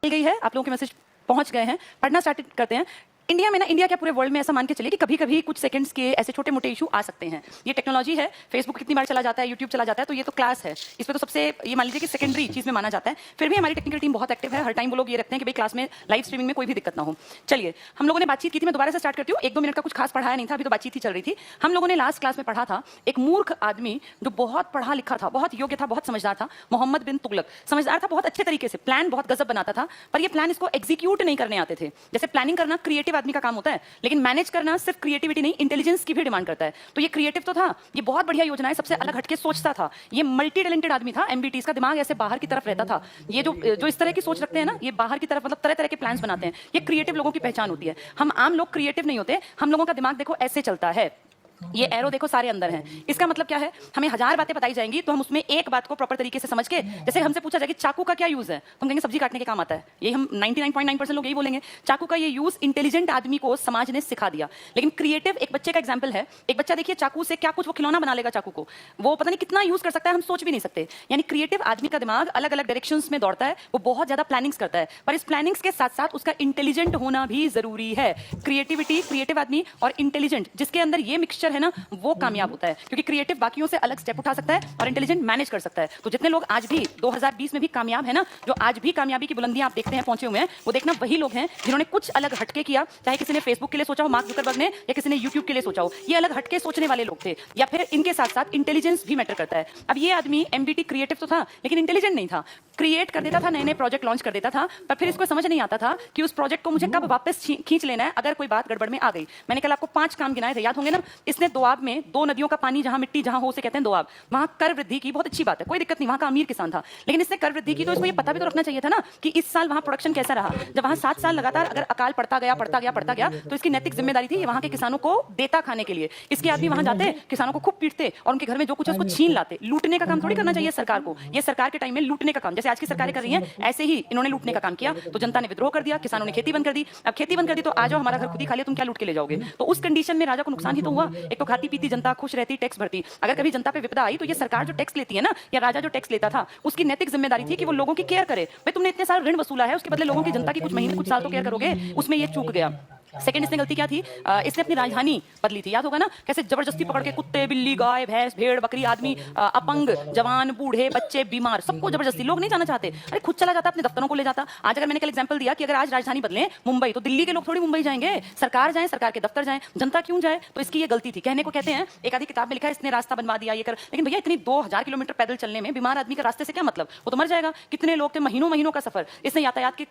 मिल गई है, आप लोगों के मैसेज पहुंच गए हैं, पढ़ना स्टार्ट करते हैं। इंडिया में ना, इंडिया क्या पूरे वर्ल्ड में ऐसा मान के चलिए कि कभी कभी कुछ सेकंड्स के ऐसे छोटे मोटे इशू आ सकते हैं। ये टेक्नोलॉजी है, फेसबुक कितनी बार चला जाता है, यूट्यूब चला जाता है, तो ये तो क्लास है, इसमें तो सबसे ये मान लीजिए कि सेकेंडरी चीज में माना जाता है। फिर भी हमारी टेक्निकल टीम बहुत एक्टिव है, हर टाइम वो लोग ये रखते हैं कि भाई क्लास में लाइव स्ट्रीमिंग में कोई भी दिक्कत ना हो। चलिए, हम लोगों ने बातचीत की थी, मैं दोबारा से स्टार्ट करती हूँ। 1-2 मिनट का कुछ खास पढ़ाया नहीं था, अभी तो बातचीत ही चल रही थी। हम लोगों ने लास्ट क्लास में पढ़ा था एक मूर्ख आदमी जो बहुत पढ़ा लिखा था, बहुत योग्य था, बहुत समझदार था, मोहम्मद बिन तुगलक। समझदार था, बहुत अच्छे तरीके से प्लान बहुत गजब बनाता था, पर ये प्लान इसको एग्जीक्यूट नहीं करने आते थे। जैसे प्लानिंग करना क्रिएटिव आदमी का काम होता है, लेकिन मैनेज करना सिर्फ क्रिएटिविटी नहीं, इंटेलिजेंस की भी डिमांड करता है। तो ये क्रिएटिव तो था, ये बहुत बढ़िया योजना है, सबसे अलग हटके सोचता था, ये मल्टी टैलेंटेड आदमी था। एमबीटी का दिमाग ऐसे बाहर की तरफ रहता था। ये जो इस तरह की सोच रखते हैं ना, ये बाहर की तरफ मतलब तरह तरह के प्लान्स बनाते हैं, ये क्रिएटिव लोगों की पहचान होती है। हम आम लोग क्रिएटिव नहीं होते, हम लोगों का दिमाग देखो ऐसे चलता है। ये एरो देखो सारे अंदर हैं। इसका मतलब क्या है, हमें 1000 बातें बताई जाएंगी तो हम उसमें एक बात को प्रॉपर तरीके से समझ के, जैसे हमसे पूछा जाए कि चाकू का क्या यूज है, तो हम कहेंगे सब्जी काटने के काम आता है। यही हम 99.9% लोग यही बोलेंगे। चाकू का ये यूज इंटेलिजेंट आदमी को समाज ने सिखा दिया। लेकिन क्रिएटिव एक बच्चे का एग्जाम्पल है। एक बच्चा देखिए चाकू से क्या कुछ वो खिलौना बना लेगा, चाकू को वो पता नहीं कितना यूज कर सकता है, हम सोच भी नहीं सकते। यानी क्रिएटिव आदमी का दिमाग अलग अलग डायरेक्शंस में दौड़ता है, वो बहुत ज्यादा प्लानिंग्स करता है, पर इस प्लानिंग्स के साथ साथ उसका इंटेलिजेंट होना भी जरूरी है। क्रिएटिविटी, क्रिएटिव आदमी और इंटेलिजेंट जिसके अंदर ये मिक्सचर है ना, वो कामयाब होता है, क्योंकि क्रिएटिव बाकियों से अलग स्टेप उठा सकता है और इंटेलिजेंट मैनेज कर सकता है। तो जितने लोग आज भी 2020 में भी कामयाब है ना, जो आज भी कामयाबी की बुलंदियां आप देखते हैं पहुंचे हुए हैं, वो देखना वही लोग हैं जिन्होंने कुछ अलग हटके किया। चाहे किसी ने फेसबुक के लिए सोचा हो, मार्क जुकरबर्ग ने, या किसी ने यूट्यूब के लिए सोचा हो, ये अलग हटके सोचने वाले लोग थे। या फिर इनके साथ साथ इंटेलिजेंस भी मैटर करता है। अब ये आदमी एमबीटी क्रिएटिव तो था, लेकिन इंटेलिजेंट नहीं था। क्रिएट कर देता था, नए नए प्रोजेक्ट लॉन्च कर देता था, पर फिर इसको समझ नहीं आता था कि उस प्रोजेक्ट को मुझे कब वापस खींच लेना है अगर कोई बात गड़बड़ में आ गई। मैंने कल आपको 5 काम गिनाए थे, याद होंगे ना। इसने दोआब में 2 नदियों का पानी, जहां मिट्टी जहां हो उसे कहते हैं दोआब, वहां कर वृद्धि की। बहुत अच्छी बात है, कोई दिक्कत नहीं, वहां का अमीर किसान था, लेकिन इसने कर वृद्धि की तो इसको ये पता भी तो रखना चाहिए था ना कि इस साल वहां प्रोडक्शन कैसा रहा। जब वहां 7 साल लगातार अगर अकाल पड़ता गया तो इसकी नैतिक जिम्मेदारी थी वहां के किसानों को देता खाने के लिए। इसके आदमी वहां जाते, किसानों को खूब पीटते और उनके घर में जो कुछ है उसको छीन लाते। लूटने का काम थोड़ी करना चाहिए सरकार को, ये सरकार के टाइम में लूटने का काम, जैसे आज की सरकारें कर रही हैं, ऐसे ही इन्होंने लूटने का काम किया। तो जनता ने विद्रोह कर दिया, किसानों ने खेती बंद कर दी। अब खेती बंद कर दी तो आ जाओ हमारा घर खुद ही खा लिया, तुम क्या लूट के ले जाओगे। तो उस कंडीशन में राजा को नुकसान ही तो हुआ। एक तो खाती पीती जनता खुश रहती, टैक्स भरती। अगर कभी जनता पे विपदा आई तो ये सरकार जो टैक्स लेती है ना, या राजा जो टैक्स लेता था, उसकी नैतिक जिम्मेदारी थी कि वो लोगों की केयर करे। भाई तुमने इतने सारे ऋण वसूला है, उसके बदले लोगों की, जनता की कुछ महीने कुछ साल तो केयर करोगे। उसमें ये चूक गया। सेकंड इसने गलती क्या थी, इसने अपनी राजधानी बदली थी। याद होगा ना, कैसे जबरदस्ती पकड़ के कुत्ते, बिल्ली, गाय, भैंस, भेड़, बकरी, आदमी, अपंग, जवान, बूढ़े, बच्चे, बीमार, सबको जबरदस्ती। लोग नहीं जाना चाहते, अरे खुद चला जाता, अपने दफ्तरों को ले जाता। आज अगर मैंने कल एग्जांपल दिया कि अगर आज राजधानी बदलें मुंबई, तो दिल्ली के लोग थोड़ी मुंबई जाएंगे, सरकार जाए, सरकार के दफ्तर जाए, जनता क्यों जाए। तो इसकी ये गलती थी। कहने को कहते हैं, एक आधी किताब में लिखा है इसने रास्ता बनवा दिया, ये कर, लेकिन भैया इतनी 2000 किलोमीटर पैदल चलने में बीमार आदमी का रास्ते से क्या मतलब, वो तो मर जाएगा। कितने लोग थे, महीनों महीनों का सफर। इसने यातायात के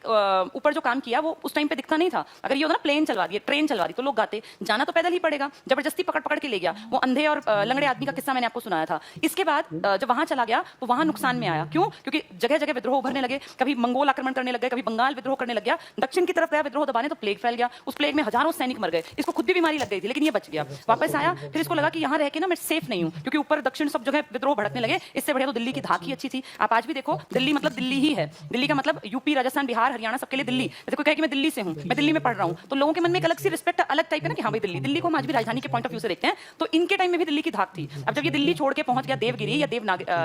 ऊपर जो काम किया वो उस टाइम पे दिखता नहीं था। अगर ये होता ना प्लेन चलवा दिया, ट्रेन चलवा दी, तो लोग गाते, जाना तो पैदल ही पड़ेगा। जबरदस्ती पकड़ पकड़ के ले गया। वो अंधे और लंगड़े आदमी का किस्सा मैंने आपको सुनाया था। इसके बाद जब वहां चला गया तो वहां नुकसान में आया। क्यों? क्योंकि जगह जगह विद्रोह उभरने लगे, कभी मंगोल आक्रमण करने लग गए, कभी बंगाल विद्रोह करने लग गया। दक्षिण की तरफ गया विद्रोह दबाने तो प्लेग फैल गया। उस प्लेग में हजारों सैनिक मर गए। इसको खुद भी बीमारी लग गई थी, लेकिन ये बच गया। वापस आया, फिर इसको लगा कि यहाँ रह के ना मैं सेफ नहीं हूँ, क्योंकि ऊपर दक्षिण सब जगह विद्रोह भड़कने लगे। इससे बढ़िया तो दिल्ली की धाक ही अच्छी थी। आप आज भी देखो, दिल्ली मतलब दिल्ली ही है। दिल्ली का मतलब यूपी, राजस्थान, बिहार, हरियाणा, सबके लिए दिल्ली। जैसे कोई कहे कि मैं दिल्ली से हूँ, मैं दिल्ली में पढ़ रहा हूँ, तो लोगों के मन में एक अलग सी रिस्पेक्ट, अलग टाइप है ना कि हाँ भाई दिल्ली को हम आज भी राजधानी के पॉइंट ऑफ व्यू से देखते हैं। तो इनके टाइम में भी दिल्ली की धाक थी। अब जब ये दिल्ली छोड़ के पहुंच गया देवगिरी या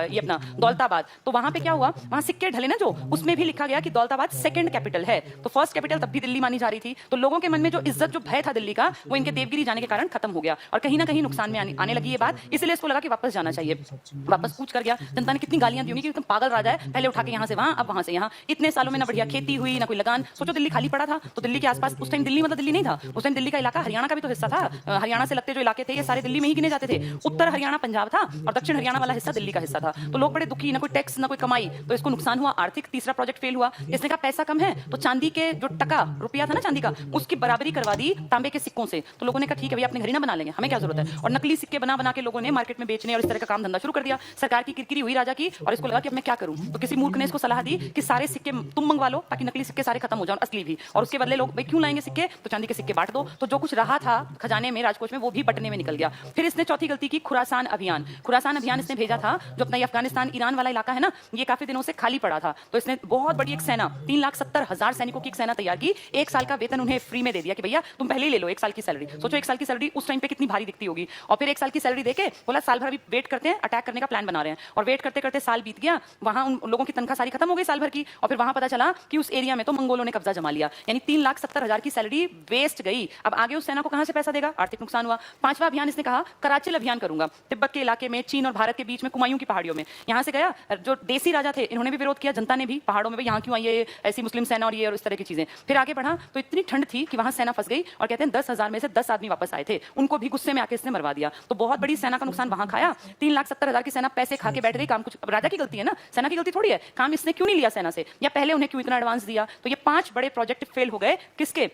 ये अपना दौलताबाद, तो वहां पे क्या हुआ, वहां सिक्के ढले ना जो, उसमें भी लिखा गया कि दौलताबाद सेकंड कैपिटल है। तो फर्स्ट कैपिटल तब भी दिल्ली मानी जा रही थी। तो लोगों के मन में जो इज्जत, जो भय था दिल्ली का, वो इनके देवगिरी जाने के कारण खत्म हो गया और कहीं ना कहीं नुकसान में आने लगी ये बात। इसलिए इसको लगा कि वापस जाना चाहिए। वापस कूच कर गया। जनता ने कितनी गालियां दी होंगी कि एकदम पागल राजा है, पहले उठा के यहाँ से वहां, अब वहां से यहाँ। इतने सालों में ना बढ़िया खेती हुई, ना कोई लगान। सोचो दिल्ली खाली पड़ा था, तो दिल्ली के आसपास उस टाइम, दिल्ली मतलब दिल्ली नहीं था उस टाइम, दिल्ली का इलाका हरियाणा का भी तो हिस्सा था। हरियाणा से लगते जो इलाके थे ये सारे दिल्ली में ही गिने जाते थे। उत्तर हरियाणा पंजाब था और दक्षिण हरियाणा वाला हिस्सा दिल्ली का हिस्सा था। तो लोग बड़े दुखी, ना कोई टैक्स ना कोई कमाई, तो इसको नुकसान हुआ आर्थिक। तीसरा प्रोजेक्ट फेल हुआ। इसने कहा पैसा कम है, तो चांदी के जो टका रुपया था ना चांदी का, उसकी बराबरी करवा दी तांबे के सिक्कों से। तो लोगों ने कहा ठीक है भैया, अपने घर ही ना बना लेंगे, हमें क्या जरूरत है। और नकली सिक्के बना बना के लोगों ने मार्केट में बेचने और इस तरह का काम धंधा शुरू कर दिया। सरकार की किरकिरी हुई राजा की, और इसको लगा कि अब मैं क्या करूं। तो किसी मूर्ख ने इसको सलाह दी कि सारे सिक्के तुम मंगवा लो ताकि नकली सिक्के सारे खत्म हो जाए, असली भी। और उसके बदले लोग भाई क्यों लाएंगे सिक्के, तो चांदी के सिक्के बांट दो, तो जो कुछ रहा था खजाने में, राजकोष में, वो भी बटने में निकल गया। फिर इसने चौथी गलती की, खुरासान अभियान। खुरासान अभियान इसने भेजा था, जो अपना ये अफगानिस्तान ईरान वाला इलाका है ना, ये काफी दिनों से खाली पड़ा था, तो इसने बहुत बड़ी एक सेना, 3,70,000 सैनिकों की एक सेना तैयार की, 1 साल का वेतन उन्हें फ्री में दे दिया कि भैया तुम पहले ही ले लो 1 साल की सैलरी। सोचो 1 साल की सैलरी उस टाइम पे कितनी भारी दिखती होगी। और फिर 1 साल की सैलरी देके बोला साल भर अभी वेट करते हैं, अटैक करने का प्लान बना रहे हैं। और वेट करते करते साल बीत गया, वहां उन लोगों की तनख्वाह सारी खत्म हो गई साल भर की, और फिर वहां पता चला कि उस एरिया में तो मंगोलों ने कब्जा जमा लिया, यानी 3,70,000 की सैलरी वेस्ट गई। अब आगे उस सेना को कहां से पैसा देगा, आर्थिक नुकसान हुआ। 5वां अभियान इसने कहा कराचिल अभियान करूंगा, तिब्बत के इलाके में, चीन और भारत के बीच में, कुमायूं की पहाड़ियों में। यहां से गया, जो देसी राजा थे इन्होंने भी विरोध किया, जनता ने भी, पहाड़ों में भी यहाँ क्यों आई है ऐसी मुस्लिम सेना और ये और इस तरह की चीजें। फिर आगे बढ़ा तो इतनी ठंड थी कि वहां सेना फंस गई, और कहते हैं 10,000 में से 10 आदमी वापस आए थे, उनको भी गुस्से में आके इसने मरवा दिया। तो बहुत बड़ी सेना का नुकसान वहां खाया। 3,70,000 की सेना पैसे खा के बैठ गई, काम कुछ राजा की गलती है ना, सेना की गलती थोड़ी है, काम इसने क्यों नहीं लिया सेना से, या पहले उन्हें क्यों इतना एडवांस दिया। तो ये 5 बड़े प्रोजेक्ट फेल हो गए, किसके,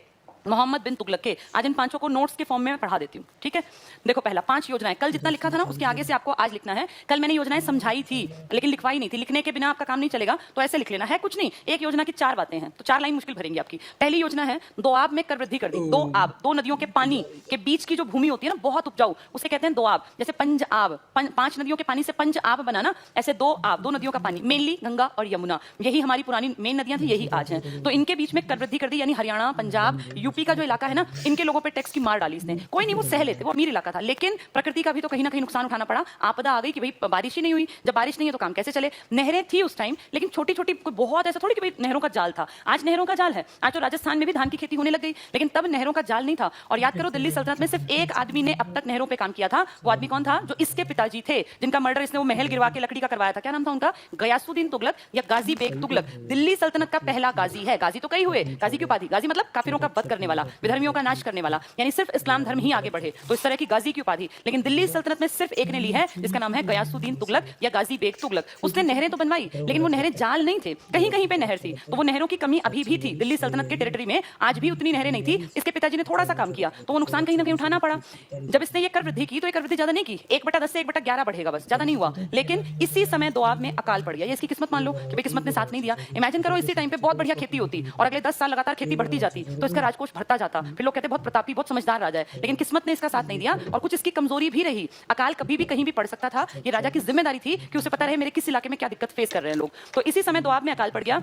मोहम्मद बिन तुगलक के। आज इन 5 को नोट्स के फॉर्म में मैं पढ़ा देती हूँ, ठीक है। देखो पहला, 5 योजनाएं, कल जितना लिखा था ना उसके आगे से आपको आज लिखना है। कल मैंने योजनाएं समझाई थी लेकिन लिखवाई नहीं थी, लिखने के बिना आपका काम नहीं चलेगा, तो ऐसे लिख लेना है, कुछ नहीं, एक योजना की 4 बातें हैं, तो 4 लाइन मुश्किल भरेंगी आपकी। पहली योजना है दोआब में कर वृद्धि कर दी। दोआब, 2 नदियों के पानी के बीच की जो भूमि होती है ना बहुत उपजाऊ, उसे कहते हैं दोआब। जैसे पंजाब, 5 नदियों के पानी से पंजाब बना ना, ऐसे दोआब, 2 नदियों का पानी, मेनली गंगा और यमुना, यही हमारी पुरानी मेन नदियां थी, यही आज हैं। तो इनके बीच में कर वृद्धि कर दी, यानी हरियाणा, पंजाब, यूपी का जो इलाका है ना, इनके लोगों पे टैक्स की मार डाली इसने। कोई नहीं, वो सह लेते, वो अमीर इलाका था, लेकिन प्रकृति का भी तो कहीं ना कहीं नुकसान उठाना पड़ा। आपदा आ गई कि भाई बारिश ही नहीं हुई, जब बारिश नहीं है तो काम कैसे चले। नहरें थी उस टाइम, लेकिन छोटी छोटी, कोई बहुत ऐसा थोड़ी कि भाई नहरों का जाल था। आज नहरों का जाल है, आज तो राजस्थान में भी धान की खेती होने लग गई, लेकिन तब नहरों का जाल नहीं था। और याद करो, दिल्ली सल्तनत में सिर्फ एक आदमी ने अब तक नहरों पे काम किया था। वो आदमी कौन था, जो इसके पिताजी थे, जिनका मर्डर इसने वो महल गिरवा के लकड़ी का करवाया था। क्या नाम था उनका, गयासुद्दीन तुगलक या गाजी बेग तुगलक। दिल्ली सल्तनत का पहला गाजी है। गाजी तो कई हुए, गाजी की उपाधि, गाजी मतलब काफिरों का वध करने वाला, विधर्मियों का नाश करने वाला, यानी सिर्फ इस्लाम धर्म ही आगे बढ़े, तो इस तरह की गाजी की उपाधि। लेकिन दिल्ली सल्तनत में सिर्फ एक ने ली है, जिसका नाम है गयासुद्दीन तुगलक या गाजी बेग तुगलक। उसने नहरें तो बनवाई, लेकिन वो नहरें जाल नहीं थे, कहीं कहीं पे नहर थी, तो वो नहरों की कमी अभी भी थी दिल्ली सल्तनत के टेरिटरी में, आज भी उतनी नहरें नहीं थी। इसके पिताजी ने थोड़ा सा काम किया, तो वो नुकसान कहीं ना कहीं उठाना पड़ा। जब इसने ये कर वृद्धि की, तो ये कर वृद्धि ज्यादा नहीं की, 1/10 से 1/11 बढ़ेगा, बस, ज्यादा नहीं हुआ। लेकिन इसी समय दोआब में अकाल पड़ गया, ये इसकी किस्मत मान लो कि भाई किस्मत ने साथ नहीं दिया। इमेजिन करो इसी टाइम पे बहुत बढ़िया खेती होती और अगले 10 साल लगातार खेती बढ़ती जाती, तो इसका राजकोष भरता जाता, फिर लोग कहते बहुत प्रतापी, बहुत समझदार राजा है। लेकिन किस्मत ने इसका साथ नहीं दिया, और कुछ इसकी कमजोरी भी रही। अकाल कभी भी कहीं भी पड़ सकता था, ये राजा की जिम्मेदारी थी कि उसे पता रहे मेरे किस इलाके में क्या दिक्कत फेस कर रहे हैं लोग। तो इसी समय दोआब में अकाल पड़ गया,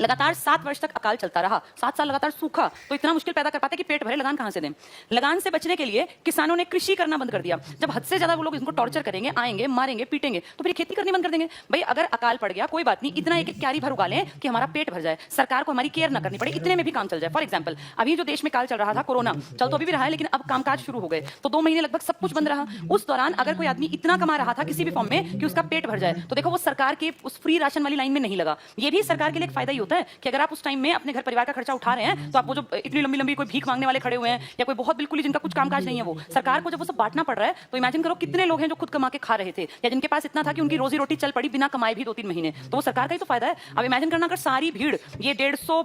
लगातार 7 वर्ष तक अकाल चलता रहा, 7 साल लगातार सूखा, तो इतना मुश्किल पैदा कर पाते कि पेट भरे, लगान कहां से दें। लगान से बचने के लिए किसानों ने कृषि करना बंद कर दिया। जब हद से ज्यादा वो लोग इनको टॉर्चर करेंगे, आएंगे, मारेंगे, पीटेंगे, तो फिर खेती करनी बंद कर देंगे। भाई अगर अकाल पड़ गया कोई बात नहीं, इतना एक क्यारी भर उगा लें कि हमारा पेट भर जाए, सरकार को हमारी केयर ना करनी पड़े, इतने में भी काम चल जाए। फॉर एग्जाम्पल, अभी जो देश में काल चल रहा था कोरोना, चल तो अभी भी रहा है, लेकिन अब कामकाज शुरू हो गए, तो 2 महीने लगभग सब कुछ बंद रहा। उस दौरान अगर कोई आदमी इतना कमा रहा था किसी भी फॉर्म में कि उसका पेट भर जाए, तो देखो वो सरकार के उस फ्री राशन वाली लाइन में नहीं लगा। ये भी सरकार के लिए एक फायदा ही होता है कि अगर आप उस टाइम में अपने घर परिवार का खर्चा उठा रहे हैं, तो आपको जो इतनी लंबी लंबी कोई भीख मांगने वाले खड़े हुए हैं, या कोई बहुत बिल्कुल ही जिनका कुछ कामकाज नहीं है, वो सरकार को जब वो सब बांटना पड़ रहा है, तो इमेजिन करो कितने लोग हैं जो खुद कमा के खा रहे थे, या जिनके पास इतना था कि उनकी रोजी रोटी चल पड़ी बिना कमाए भी 2-3 महीने, तो वो सरकार का ही तो फायदा है। अब इमेजिन करना, अगर सारी भीड़, ये 150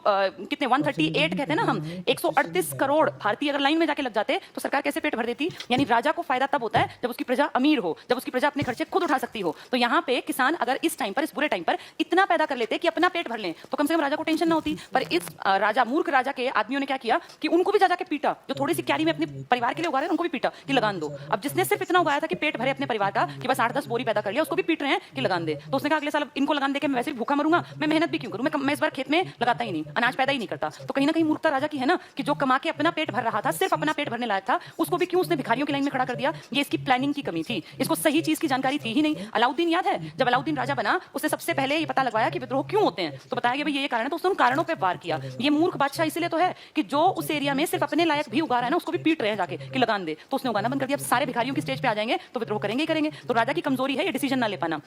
कितने 138 कहते हैं ना हम, 138 करोड़ भारतीय अगर लाइन में जाके लग जाते, तो सरकार कैसे पेट भर देती। यानी राजा को फायदा तब होता है जब उसकी प्रजा अमीर हो, जब उसकी प्रजा अपने खर्चे खुद उठा सकती हो। तो यहाँ पे किसान अगर इस टाइम पर, इस बुरे टाइम पर इतना पैदा कर लेते कि अपना पेट भर लें, तो कम से कम राजा को टेंशन ना होती। पर इस राजा, मूर्ख राजा के आदमियों ने क्या किया कि उनको भी जा जाके पीटा, जो थोड़ी सी क्यारी में अपने परिवार के लिए उगा रहे हैं उनको भी पीटा कि लगान दो। अब जिसने सिर्फ इतना उगाया था कि पेट भरे अपने परिवार का, कि बस 8-10 बोरी पैदा कर लिया, उसको भी पीट रहे हैं कि लगान दे। तो उसने कहा अगले साल इनको लगान देके मैं वैसे भी भूखा मरूंगा, मैं मेहनत भी क्यों करूं, मैं इस बार खेत में लगाता ही नहीं, अनाज पैदा ही नहीं करता। तो कहीं ना कहीं मूर्खता राजा की है ना, कि जो कमा के अपना पेट भर रहा था, सिर्फ अपना पेट भरने लायक था, उसको भी क्यों उसने भिखारियों की लाइन में खड़ा कर दिया। ये इसकी प्लानिंग की कमी थी, इसको सही चीज की जानकारी थी ही नहीं। अलाउद्दीन याद है, जब अलाउद्दीन राजा बना, उसने सबसे पहले ये पता लगवाया कि विद्रोह क्यों होते हैं, तो बताया कि भाई ये कारण है, तो उसने उन कारणों पे वार किया। ये मूर्ख बादशाह इसलिए तो है कि जो उस एरिया में सिर्फ अपने लायक भी उगा रहा है ना, उसको भी पीट रहे हैं जाके कि लगान दे, तो उसने उगाना बंद कर दिया। अब सारे भिखारियों की स्टेज पे आ जाएंगे तो विद्रोह करेंगे ही करेंगे। तो राजा की कमजोरी है ये डिसीजन ना ले पाना।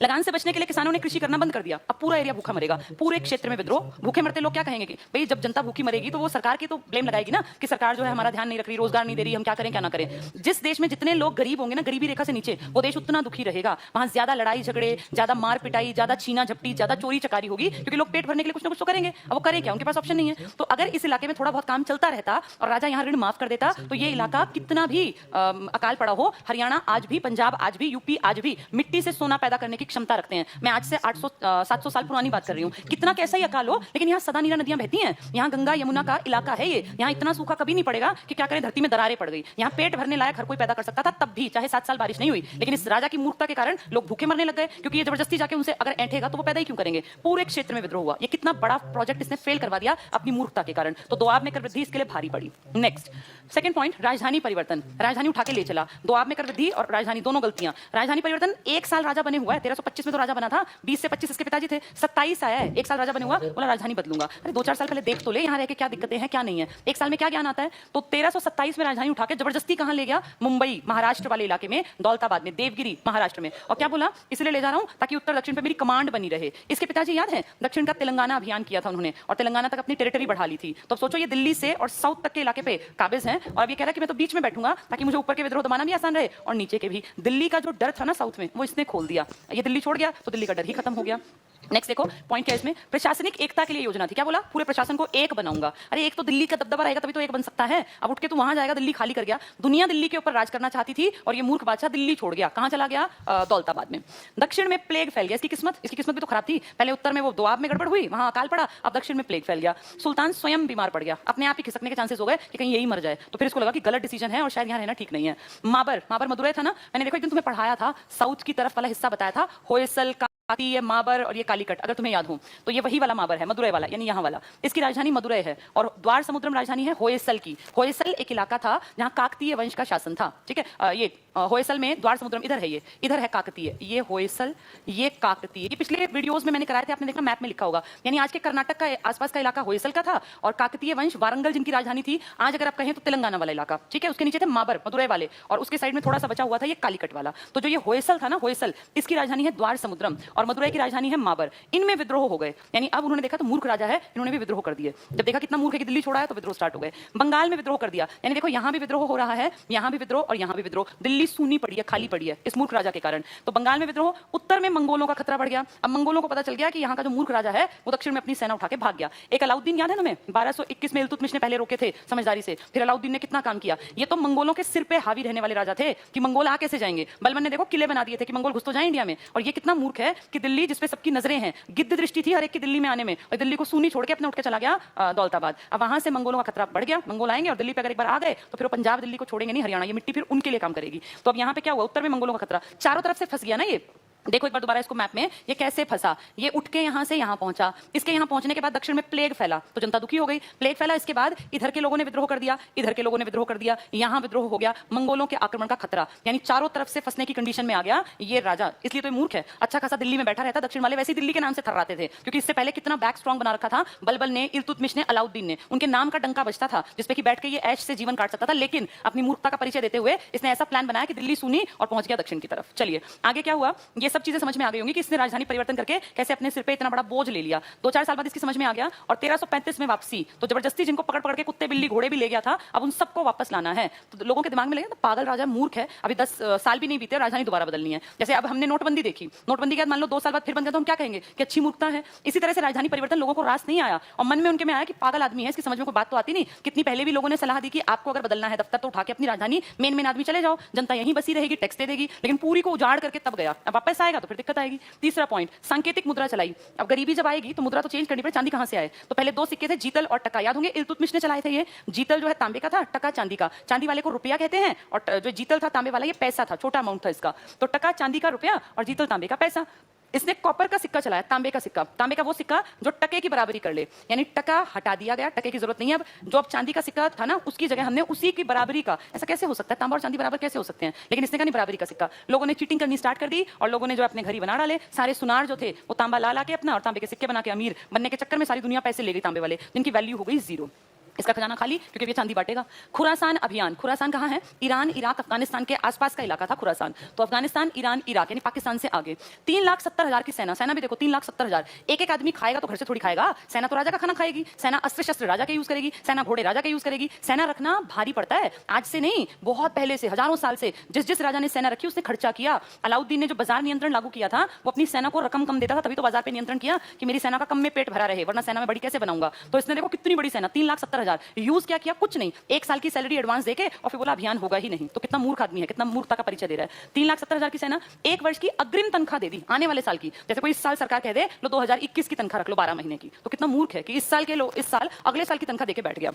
लगान से बचने के लिए किसानों ने कृषि करना बंद कर दिया। अब पूरा एरिया भूखा मरेगा, पूरे क्षेत्र में विद्रोह। भूखे मरते लोग क्या कहेंगे कि भाई जब जनता भूखी मरेगी तो वो सरकार की तो ब्लेम लगाएगी ना, कि सरकार जो है हमारा ध्यान नहीं रख रही, रोजगार नहीं दे रही, हम क्या करें क्या ना करें। जिस देश में जितने लोग गरीब होंगे ना, गरीबी रेखा से नीचे, वो देश उतना दुखी रहेगा। वहां ज्यादा लड़ाई झगड़े, ज्यादा मार पिटाई, ज्यादा छीना झपटी, ज्यादा चोरी चकारी होगी, क्योंकि लोग पेट भरने के लिए कुछ ना कुछ तो करेंगे। अब वो करें क्या, उनके पास ऑप्शन नहीं है। तो अगर इस इलाके में थोड़ा बहुत काम चलता रहता और राजा यहाँ ऋण माफ कर देता, तो ये इलाका कितना भी अकाल पड़ा हो, हरियाणा आज भी, पंजाब आज भी, यूपी आज भी मिट्टी से सोना पैदा करने की क्षमता रखते हैं। मैं आज से 800-700 साल पुरानी बात कर रही हूँ। कितना कैसा ही अकाल हो, लेकिन यहाँ सदा नीरा नदियां बहती हैं। यहाँ गंगा यमुना का इलाका इलाका है ये, यहाँ इतना सूखा कभी नहीं पड़ेगा कि क्या करें, धरती में दरारें पड़ गई। यहाँ पेट भरने लायक हर कोई पैदा कर सकता था तब भी, चाहे 7 साल बारिश नहीं हुई। लेकिन इस राजा की मूर्खता के कारण लोग भूखे मरने लग गए, क्योंकि ये जबरदस्ती जाके उनसे अगर ऐंठेगा तो वो पैदा ही क्यों करेंगे। पूरे क्षेत्र में विद्रोह हुआ। ये कितना बड़ा प्रोजेक्ट इसने फेल करवा दिया अपनी मूर्खता के कारण। तो दोआब में कर वृद्धि इसके लिए भारी पड़ी। नेक्स्ट सेकंड पॉइंट, राजधानी परिवर्तन। राजधानी उठा के ले चला। दोआब में कर वृद्धि और राजधानी दोनों गलतियां। राजधानी परिवर्तन 1 साल राजा बने हुआ है, 1325 में तो राजा बना था, 20 से 25 इसके पिताजी थे, 27 आया है, 1 साल राजा बने हुआ, बोला राजधानी बदलूंगा। अरे 2-4 साल पहले देख तो ले यहाँ रह के क्या दिक्कतें हैं क्या नहीं है, 1 साल में क्या ज्ञान आता है। तो 1327 में राजधानी उठा के जबरदस्ती कहां ले गया, मुंबई महाराष्ट्र वाले इलाके में, दौलताबाद में, देवगिरी महाराष्ट्र में। और क्या बोला, इसलिए ले जा रहा हूं ताकि उत्तर दक्षिण पे मेरी कमांड बनी रहे। इसके पिताजी याद है, दक्षिण का तेलंगाना अभियान किया था उन्होंने और तेलंगाना तक अपनी टेरिटरी बढ़ा ली थी। तो सोचो ये दिल्ली से और साउथ तक के इलाके पे काबिज हैं और अब ये कह रहा है कि मैं तो बीच में बैठूंगा ताकि मुझे ऊपर के विद्रोह दबाना भी आसान रहे और नीचे के भी। दिल्ली का जो डर था ना साउथ में, वो इसने खोल दिया। ये दिल्ली छोड़ गया तो दिल्ली का डर ही खत्म हो गया। नेक्स्ट देखो पॉइंट क्या इसमें, प्रशासनिक एकता के लिए योजना थी। क्या बोला, पूरे प्रशासन को एक बनाऊंगा। अरे एक तो दिल्ली का दबदबा रहेगा तभी तो एक बन सकता है। अब उठ के तू वहां जाएगा, दिल्ली खाली कर गया। दुनिया दिल्ली के ऊपर राज करना चाहती थी और ये मूर्ख बादशाह दिल्ली छोड़ गया। कहां चला गया, दौलताबाद में। दक्षिण में प्लेग फैल गया। इसकी किस्मत भी तो खराब थी। पहले उत्तर में वो दोआब में गड़बड़ हुई, वहां अकाल पड़ा, अब दक्षिण में प्लेग फैल गया। सुल्तान स्वयं बीमार पड़ गया, अपने आप ही खिसकने के चांसेस हो गए कि कहीं यही मर जाए। तो फिर इसको लगा कि गलत डिसीजन है और शायद यहाँ रहना ठीक नहीं है। माबर मदुरै था ना, मैंने देखो एक दिन तुम्हें पढ़ाया था, साउथ की तरफ वाला हिस्सा बताया था, होयसल का ये माबर और ये कालीकट, अगर तुम्हें याद हो तो ये वही वाला माबर है, मदुरै वाला, यानी यहाँ वाला। इसकी राजधानी मदुरै है और द्वार समुद्रम राजधानी है होयसल की। होयसल एक इलाका था जहाँ काकतीय वंश का शासन था, ठीक है। ये होयसल में द्वार समुद्रम इधर है, ये इधर है काकतीय, ये होयसल, ये काकतीय। ये पिछले वीडियोस में मैंने कराए थे, आपने देखा मैप में लिखा होगा। यानी आज के कर्नाटक का आसपास का इलाका होयसल का था और काकतीय वंश वारंगल जिनकी राजधानी थी, आज अगर आप कहें तो तेलंगाना वाला इलाका, ठीक है। उसके नीचे थे माबर मदुरै वाले और उसके साइड में थोड़ा सा बचा हुआ था ये कालीकट वाला। तो जो ये होयसल था ना, होयसल, इसकी राजधानी है द्वार समुद्रम और मदुरै की राजधानी है माबर। इनमें विद्रोह हो गए, यानी अब उन्होंने देखा तो मूर्ख राजा है, इन्होंने भी विद्रोह कर दिए। जब देखा कितना मूर्ख है कि दिल्ली छोड़ा है तो विद्रोह स्टार्ट हो गए। बंगाल में विद्रोह कर दिया, यानी देखो यहां भी विद्रोह हो रहा है, यहां भी विद्रोह और यहां भी विद्रोह। दिल्ली सूनी पड़ी है, खाली पड़ी है इस मूर्ख राजा के कारण। तो बंगाल में विद्रोह। उत्तर में मंगोलों का खतरा बढ़ गया। अब मंगोलों को पता चल गया कि यहाँ का जो मूर्ख राजा है वो दक्षिण में अपनी सेना उठा के भाग गया। एक अलाउद्दीन याद है तुम्हें, 1221 में इल्तुतमिश ने पहले रोके थे समझदारी से, फिर अलाउद्दीन ने कितना काम किया। ये तो मंगोलों के सिर पे हावी रहने वाले राजा थे कि मंगोल आ कैसे जाएंगे। बलबन ने देखो किले बना दिए थे कि मंगोल घुस तो जाए इंडिया में। और ये कितना मूर्ख है कि दिल्ली जिसपे सबकी नजरें हैं, गिद्ध दृष्टि थी हर एक की दिल्ली में आने में, और दिल्ली को सूनी छोड़ के अपने उठ के चला गया दौलताबाद। अब वहां से मंगोलों का खतरा बढ़ गया, मंगोल आएंगे और दिल्ली पे अगर एक बार आ गए तो फिर वो पंजाब दिल्ली को छोड़ेंगे नहीं, हरियाणा, ये मिट्टी फिर उनके लिए काम करेगी। तो अब यहाँ पे क्या हुआ, उत्तर में मंगोलों का खतरा, चारों तरफ से फंस गया ना ये। देखो एक बार दोबारा इसको मैप में, ये कैसे फंसा, ये उठ के यहां से यहां पहुंचा। इसके यहां पहुंचने के बाद दक्षिण में प्लेग फैला तो जनता दुखी हो गई। प्लेग फैला, इसके बाद इधर के लोगों ने विद्रोह कर दिया, इधर के लोगों ने विद्रोह कर दिया, यहां विद्रोह हो गया, मंगोलों के आक्रमण का खतरा, यानी चारों तरफ से फंसने की कंडीशन में आ गया ये राजा। इसलिए तो मूर्ख है, अच्छा खासा दिल्ली में बैठा रहता, दक्षिण वाले वैसे ही दिल्ली के नाम से थर्राते थे, क्योंकि इससे पहले कितना बैक स्ट्रॉन्ग बना रखा था बलबल ने, इल्तुतमिश ने, अलाउद्दीन ने। उनके नाम का डंका बजता था जिसपे कि बैठ के ये ऐश से जीवन काट सकता था, लेकिन अपनी मूर्खता का परिचय देते हुए इसने ऐसा प्लान बनाया कि दिल्ली सुनी और पहुंच गया दक्षिण की तरफ। चलिए आगे क्या हुआ, ये सब चीजें समझ में आ गई होंगी कि इसने राजधानी परिवर्तन करके कैसे अपने सिर पे इतना बड़ा बोझ ले लिया। 2-4 साल बाद इसकी समझ में आ गया और 1335 में वापसी। तो जबरदस्ती जिनको पकड़ पकड़ के कुत्ते बिल्ली घोड़े भी ले गया था, अब उन सबको वापस लाना है। तो लोगों के दिमाग में लगे तो पागल राजा मूर्ख है, अभी 10 साल भी नहीं बीते, राजधानी दोबारा बदलनी है। जैसे अब हमने नोटबंदी देखी, नोटबंदी के बाद मान लो 2 साल बाद फिर बन गया तो हम क्या कहेंगे कि अच्छी मूर्खता है। इसी तरह से राजधानी परिवर्तन लोगों को रास नहीं आया और मन में उनके में आया कि पागल आदमी है, इसकी समझ में कोई बात तो आती नहीं। कितनी पहले भी लोगों ने सलाह दी कि आपको अगर बदलना है दफ्तर तो उठा के अपनी राजधानी मेन आदमी चले जाओ, जनता यहीं बसी रहेगी, टैक्स दे देगी, लेकिन पूरी को उजाड़ करके तब गया। अब वापस आएगा तो फिर दिक्कत आएगी। तीसरा पॉइंट, सांकेतिक मुद्रा चलाई। अब गरीबी जब आएगी तो मुद्रा तो चेंज करनी पड़े, चांदी कहां से आए। तो पहले 2 सिक्के थे, जीतल और टका, याद होंगे इल्तुतमिश ने चलाए थे ये। जीतल जो है तांबे का था, टका चांदी का। चांदी वाले को रुपया कहते हैं और जो जीतल था तांबे वाला ये पैसा था, छोटा अमाउंट था इसका। तो टका चांदी का रुपया और जीतल तांबे का पैसा। इसने कॉपर का सिक्का चलाया, तांबे का सिक्का, तांबे का वो सिक्का जो टके की बराबरी कर ले, यानी टका हटा दिया गया, टके की जरूरत नहीं है अब। जो अब चांदी का सिक्का था ना उसकी जगह हमने उसी की बराबरी का, ऐसा कैसे हो सकता है, तांबा और चांदी बराबर कैसे हो सकते हैं, लेकिन इसने कहा नहीं बराबरी का सिक्का। लोगों ने चीटिंग करनी स्टार्ट कर दी और लोगों ने जो अपने घर ही बना डाले। सारे सुनार जो थे वो तांबा ला के अपना और तांबे के सिक्के बना के अमीर बनने के चक्कर में सारी दुनिया पैसे ले गई तांबे वाले, जिनकी वैल्यू हो गई 0। इसका खजाना खाली क्योंकि ये चांदी बांटेगा। खुरासान अभियान, खुरासान कहाँ है, ईरान, इराक, अफगानिस्तान के आसपास का इलाका था खुरासान। तो अफगानिस्तान, ईरान, इराक यानी पाकिस्तान से आगे 3,70,000 की सेना, सेना भी देखो 3,70,000। एक आदमी खाएगा तो घर से थोड़ी खाएगा, सेना तो राजा का खाना खाएगी, सेना अस्त्र शस्त्र राजा के यूज करेगी, सेना घोड़े राजा के यूज करेगी। सेना रखना भारी पड़ता है, आज से नहीं बहुत पहले से, हजारों साल से जिस राजा ने सेना रखी उसने खर्चा किया। अलाउद्दीन ने जो बाजार नियंत्रण लागू किया था वो अपनी सेना को रकम कम देता था, तभी तो बाजार पे नियंत्रण किया कि मेरी सेना का कम में पेट भरा रहे, वरना सेना में बड़ी कैसे बनाऊंगा। तो इसने देखो कितनी बड़ी सेना, 3,70,000 70,000 यूज क्या किया, कुछ नहीं, 1 साल की सैलरी एडवांस देके और फिर बोला अभियान होगा ही नहीं। तो कितना मूर्ख आदमी है, कितना मूर्खता का परिचय दे रहा है। 3,70,000 की सेना 1 वर्ष की अग्रिम तनख्वाह दे दी आने वाले साल की। जैसे कोई इस साल सरकार कह दे लो 2021 की तनख्वाह रख लो 12 महीने की, तो कितना मूर्ख है कि इस साल के लोग इस साल अगले साल की तनख्वाह देके बैठ गया।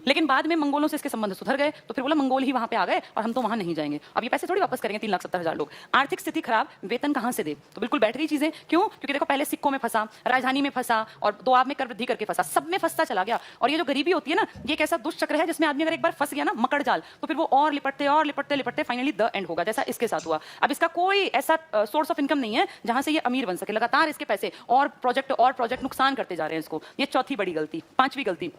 लेकिन बाद में मंगोलों से इसके संबंध सुधर गए, तो फिर बोला मंगोल ही वहां पे आ गए और हम तो वहां नहीं जाएंगे। अब ये पैसे थोड़ी वापस करेंगे 3,70,000 लोग। आर्थिक स्थिति खराब, वेतन कहां से दे, तो बिल्कुल बैठ गई चीजें। क्यों? क्योंकि देखो पहले सिक्कों में फंसा, राजधानी में फंसा और दोआब में कर वृद्धि करके फंसा, सब में फंसता चला गया। और ये जो गरीबी होती है ना, ये एक ऐसा दुष्चक्र है जिसमें आदमी अगर एक बार फंस गया ना मकड़ जाल, तो फिर वो और लिपटते लिपटते फाइनली द एंड होगा, जैसा इसके साथ हुआ। अब इसका कोई ऐसा सोर्स ऑफ इनकम नहीं है जहां से ये अमीर बन सके। लगातार इसके पैसे और प्रोजेक्ट नुकसान करते जा रहे हैं इसको। ये चौथी बड़ी गलती। पांचवी गलती,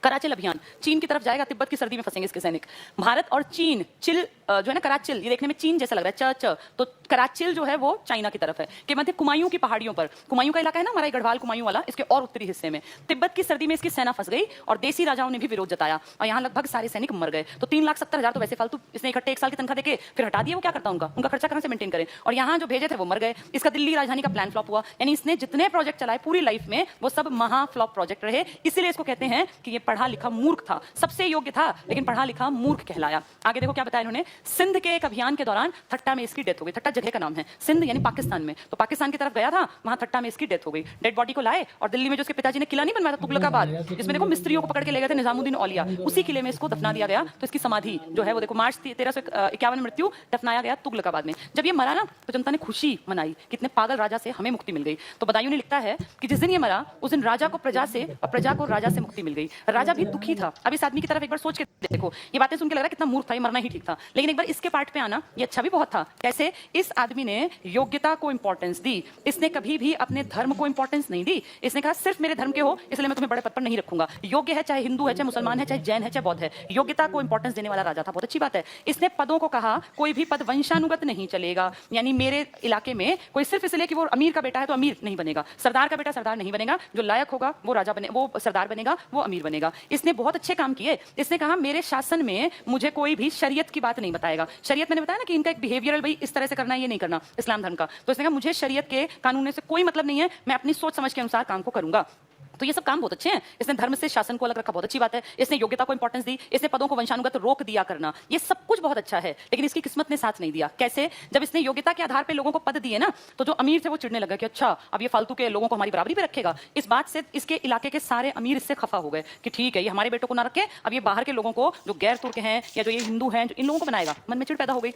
कराचिल अभियान। चीन की तरफ जाएगा, तिब्बत की सर्दी में फंसेंगे इसके सैनिक। भारत और चीन, चिल जो है ना कराचिल, ये देखने में चीन जैसा लग रहा है, च तो कराचिल जो है वो चाइना की तरफ है, कि मध्य कुमायूं की पहाड़ियों पर। कुमायूं का इलाका है ना हमारा गढ़वाल कुमायूं वाला, इसके और उत्तरी हिस्से में तिब्बत की सर्दी में इसकी सेना फंस गई और देसी राजाओं ने भी विरोध जताया और यहाँ लगभग सारे सैनिक मर गए। तो 3,70,000 तो वैसे फालतू इसने इकट्ठे 1 साल की तनख्वाह देके फिर हटा दिए। वो क्या करता उनका खर्चा कहां से मेंटेन करें। और यहाँ जो भेजे थे वो मर गए। इसका दिल्ली राजधानी का प्लान फ्लॉप हुआ। यानी इसने जितने प्रोजेक्ट चलाए पूरी लाइफ में वो सब महा फ्लॉप प्रोजेक्ट रहे। इसीलिए इसको कहते हैं कि ये पढ़ा लिखा मूर्ख था, सबसे योग्य था लेकिन पढ़ा लिखा मूर्ख कहलाया। आगे देखो क्या बताया इन्होंने। सिंध के एक अभियान के दौरान थट्टा में इसकी डेथ हो गई। थट्टा जगह का नाम है, सिंध यानी पाकिस्तान में। तो पाकिस्तान की तरफ गया था, वहां थट्टा में इसकी डेथ हो गई। डेड बॉडी को लाए और दिल्ली में जो उसके पिताजी ने किला नहीं बनवाया था तुगलकाबाद, जिसमें देखो मिस्त्रियों को पकड़ के ले गए थे निजामुद्दीन औलिया, उसी किले में इसको दफना दिया गया। तो इसकी समाधि जो है वो देखो मार्च 1351 मृत्यु, दफनाया गया तुगलकाबाद में। जब ये मरा ना तो जनता ने खुशी मनाई, कितने पागल राजा से हमें मुक्ति मिल गई। तो बदायूं ने लिखता है कि जिस दिन ये मरा उस दिन राजा को प्रजा से और प्रजा को राजा से मुक्ति मिल गई। राजा भी दुखी था। अब इस आदमी की तरफ एक बार सोच के देखो, ये बातें सुन के लग रहा है कितना मूर्ख था, ये मरना ही ठीक था। लेकिन एक बार इसके पार्ट पे आना, ये अच्छा भी बहुत था। कैसे? इस आदमी ने योग्यता को इंपॉर्टेंस दी। इसने कभी भी अपने धर्म को इंपॉर्टेंस नहीं दी। इसने कहा सिर्फ मेरे धर्म के हो इसलिए मैं तुम्हें बड़े पद पर नहीं रखूंगा। योग्य है, चाहे हिंदू है, चाहे मुसलमान है, चाहे जैन है, चाहे बौद्ध है, योग्यता को इंपॉर्टेंस देने वाला राजा था। बहुत अच्छी बात है। इसने पदों को कहा कोई भी पद वंशानुगत नहीं चलेगा। यानी मेरे इलाके में कोई सिर्फ इसलिए कि वो अमीर का बेटा है तो अमीर नहीं बनेगा, सरदार का बेटा सरदार नहीं बनेगा, जो लायक होगा वो राजा बने, वो सरदार बनेगा, वो अमीर बनेगा। इसने बहुत अच्छे काम किए। इसने कहा मेरे शासन में मुझे कोई भी शरीयत की बात नहीं बताएगा। शरीयत मैंने बताया ना कि इनका एक बिहेवियरल, भाई इस तरह से करना है, ये नहीं करना, इस्लाम धर्म का। तो इसने कहा मुझे शरीयत के कानून से कोई मतलब नहीं है, मैं अपनी सोच समझ के अनुसार काम को करूंगा। तो ये सब काम बहुत अच्छे हैं। इसने धर्म से शासन को अलग रखा, बहुत अच्छी बात है। इसने योग्यता को इंपॉर्टेंस दी, इसने पदों को वंशानुगत रोक दिया करना, ये सब कुछ बहुत अच्छा है। लेकिन इसकी किस्मत ने साथ नहीं दिया। कैसे? जब इसने योग्यता के आधार पे लोगों को पद दिए ना, तो जो अमीर थे वो चिढ़ने लगा कि अच्छा अब ये फालतू के लोगों को हमारी बराबरी पे रखेगा। इस बात से इसके इलाके के सारे अमीर इससे खफा हो गए कि ठीक है ये हमारे बेटों को ना रखे, अब ये बाहर के लोगों को, जो गैर तुर्क हैं या जो ये हिंदू हैं, जो इन लोगों को बनाएगा। मन में चिढ़ पैदा हो गई।